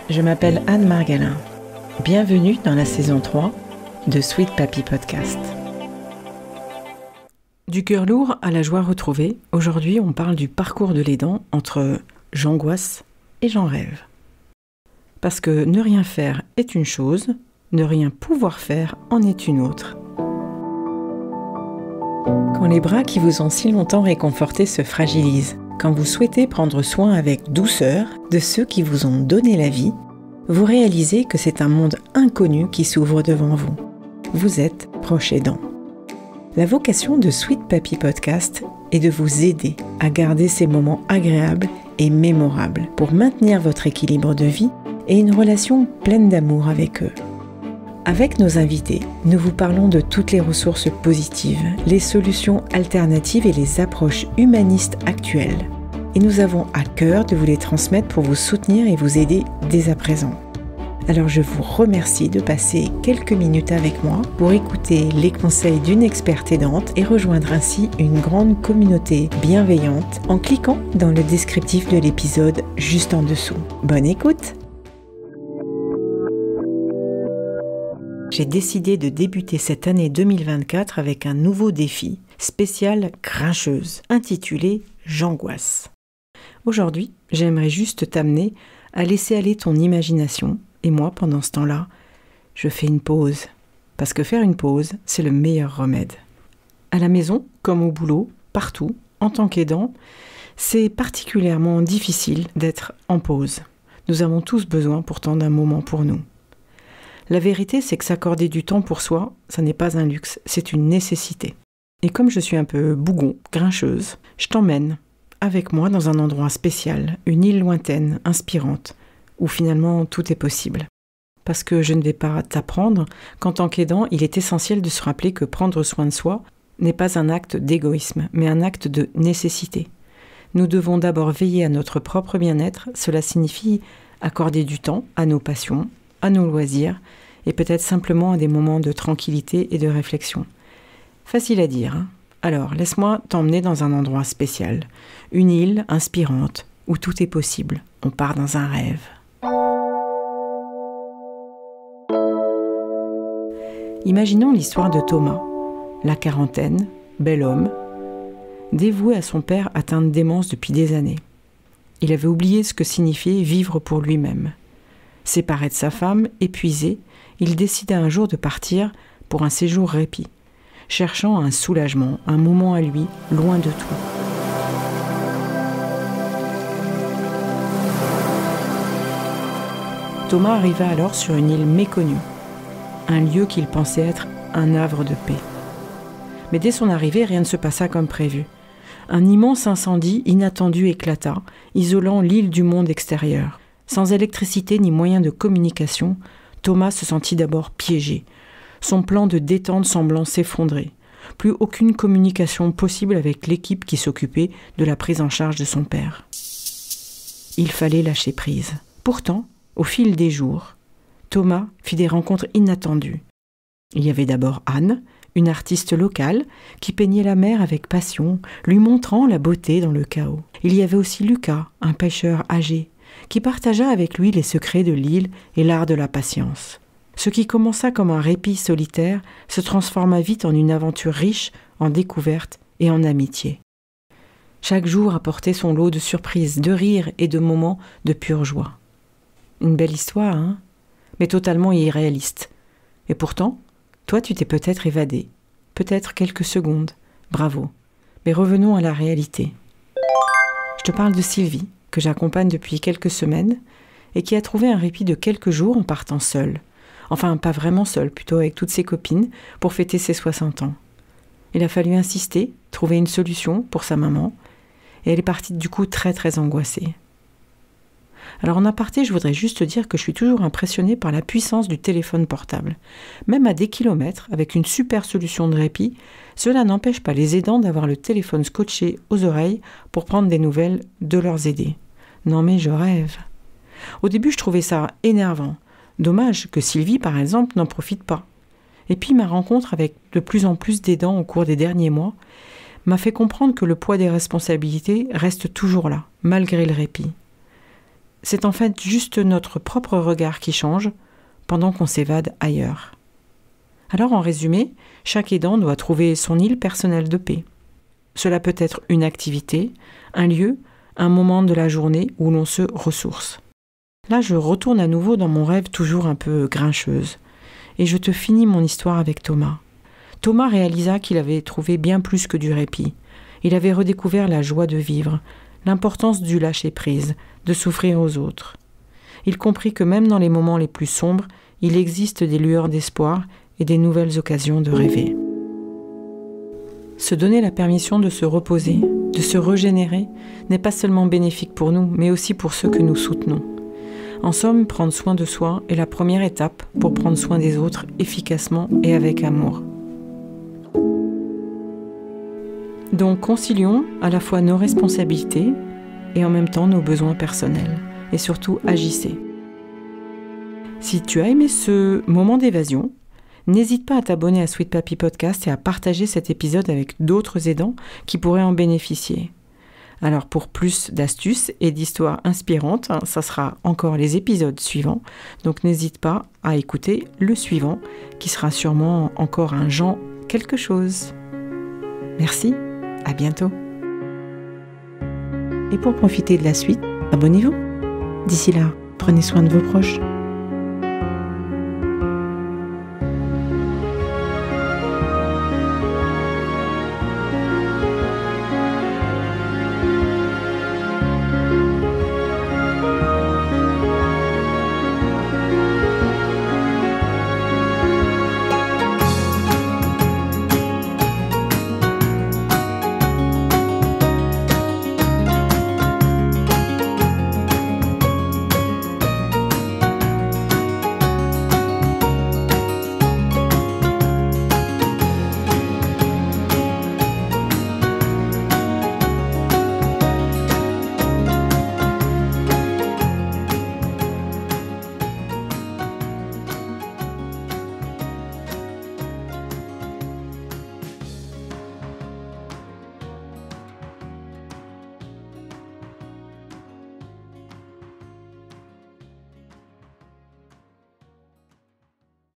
Je m'appelle Anne Margalin. Bienvenue dans la saison 3 de Sweet Papy Podcast. Du cœur lourd à la joie retrouvée, aujourd'hui on parle du parcours de l'aidant entre j'angoisse et j'en rêve. Parce que ne rien faire est une chose, ne rien pouvoir faire en est une autre. Quand les bras qui vous ont si longtemps réconfortés se fragilisent, quand vous souhaitez prendre soin avec douceur de ceux qui vous ont donné la vie, vous réalisez que c'est un monde inconnu qui s'ouvre devant vous. Vous êtes proche aidant. La vocation de Sweet Papy Podcast est de vous aider à garder ces moments agréables et mémorables pour maintenir votre équilibre de vie et une relation pleine d'amour avec eux. Avec nos invités, nous vous parlons de toutes les ressources positives, les solutions alternatives et les approches humanistes actuelles. Et nous avons à cœur de vous les transmettre pour vous soutenir et vous aider dès à présent. Alors je vous remercie de passer quelques minutes avec moi pour écouter les conseils d'une experte aidante et rejoindre ainsi une grande communauté bienveillante en cliquant dans le descriptif de l'épisode juste en dessous. Bonne écoute! J'ai décidé de débuter cette année 2024 avec un nouveau défi, spécial grincheuse, intitulé « J'angoisse ». Aujourd'hui, j'aimerais juste t'amener à laisser aller ton imagination, et moi, pendant ce temps-là, je fais une pause. Parce que faire une pause, c'est le meilleur remède. À la maison, comme au boulot, partout, en tant qu'aidant, c'est particulièrement difficile d'être en pause. Nous avons tous besoin pourtant d'un moment pour nous. La vérité, c'est que s'accorder du temps pour soi, ça n'est pas un luxe, c'est une nécessité. Et comme je suis un peu bougon, grincheuse, je t'emmène avec moi dans un endroit spécial, une île lointaine, inspirante, où finalement tout est possible. Parce que je ne vais pas t'apprendre qu'en tant qu'aidant, il est essentiel de se rappeler que prendre soin de soi n'est pas un acte d'égoïsme, mais un acte de nécessité. Nous devons d'abord veiller à notre propre bien-être, cela signifie accorder du temps à nos passions, à nos loisirs et peut-être simplement à des moments de tranquillité et de réflexion. Facile à dire, hein ? Alors, laisse-moi t'emmener dans un endroit spécial, une île inspirante où tout est possible. On part dans un rêve. Imaginons l'histoire de Thomas, la quarantaine, bel homme, dévoué à son père atteint de démence depuis des années. Il avait oublié ce que signifiait vivre pour lui-même. Séparé de sa femme, épuisé, il décida un jour de partir pour un séjour répit, cherchant un soulagement, un moment à lui, loin de tout. Thomas arriva alors sur une île méconnue, un lieu qu'il pensait être un havre de paix. Mais dès son arrivée, rien ne se passa comme prévu. Un immense incendie inattendu éclata, isolant l'île du monde extérieur. Sans électricité ni moyen de communication, Thomas se sentit d'abord piégé, son plan de détente semblant s'effondrer. Plus aucune communication possible avec l'équipe qui s'occupait de la prise en charge de son père. Il fallait lâcher prise. Pourtant, au fil des jours, Thomas fit des rencontres inattendues. Il y avait d'abord Anne, une artiste locale, qui peignait la mer avec passion, lui montrant la beauté dans le chaos. Il y avait aussi Lucas, un pêcheur âgé, qui partagea avec lui les secrets de l'île et l'art de la patience. Ce qui commença comme un répit solitaire se transforma vite en une aventure riche en découvertes et en amitié. Chaque jour apportait son lot de surprises, de rires et de moments de pure joie. Une belle histoire, hein ? Mais totalement irréaliste. Et pourtant, toi tu t'es peut-être évadé, peut-être quelques secondes, bravo. Mais revenons à la réalité. Je te parle de Sylvie, que j'accompagne depuis quelques semaines, et qui a trouvé un répit de quelques jours en partant seule. Enfin, pas vraiment seule, plutôt avec toutes ses copines, pour fêter ses 60 ans. Il a fallu insister, trouver une solution pour sa maman, et elle est partie du coup très très angoissée. Alors en aparté, je voudrais juste te dire que je suis toujours impressionnée par la puissance du téléphone portable. Même à des kilomètres, avec une super solution de répit, cela n'empêche pas les aidants d'avoir le téléphone scotché aux oreilles pour prendre des nouvelles de leurs aidés. Non mais je rêve. Au début, je trouvais ça énervant. Dommage que Sylvie, par exemple, n'en profite pas. Et puis ma rencontre avec de plus en plus d'aidants au cours des derniers mois m'a fait comprendre que le poids des responsabilités reste toujours là, malgré le répit. c'est en fait juste notre propre regard qui change pendant qu'on s'évade ailleurs. Alors en résumé, chaque aidant doit trouver son île personnelle de paix. Cela peut être une activité, un lieu, un moment de la journée où l'on se ressource. Là, je retourne à nouveau dans mon rêve toujours un peu grincheuse. Et je te finis mon histoire avec Thomas. Thomas réalisa qu'il avait trouvé bien plus que du répit. Il avait redécouvert la joie de vivre, l'importance du lâcher-prise, de s'offrir aux autres. Il comprit que même dans les moments les plus sombres, il existe des lueurs d'espoir et des nouvelles occasions de rêver. Se donner la permission de se reposer, de se régénérer, n'est pas seulement bénéfique pour nous, mais aussi pour ceux que nous soutenons. En somme, prendre soin de soi est la première étape pour prendre soin des autres efficacement et avec amour. Donc concilions à la fois nos responsabilités et en même temps nos besoins personnels. Et surtout, agissez. Si tu as aimé ce moment d'évasion, n'hésite pas à t'abonner à Sweet Papi Podcast et à partager cet épisode avec d'autres aidants qui pourraient en bénéficier. Alors pour plus d'astuces et d'histoires inspirantes, ça sera encore les épisodes suivants. Donc n'hésite pas à écouter le suivant qui sera sûrement encore un genre quelque chose. Merci, à bientôt. Et pour profiter de la suite, abonnez-vous. D'ici là, prenez soin de vos proches.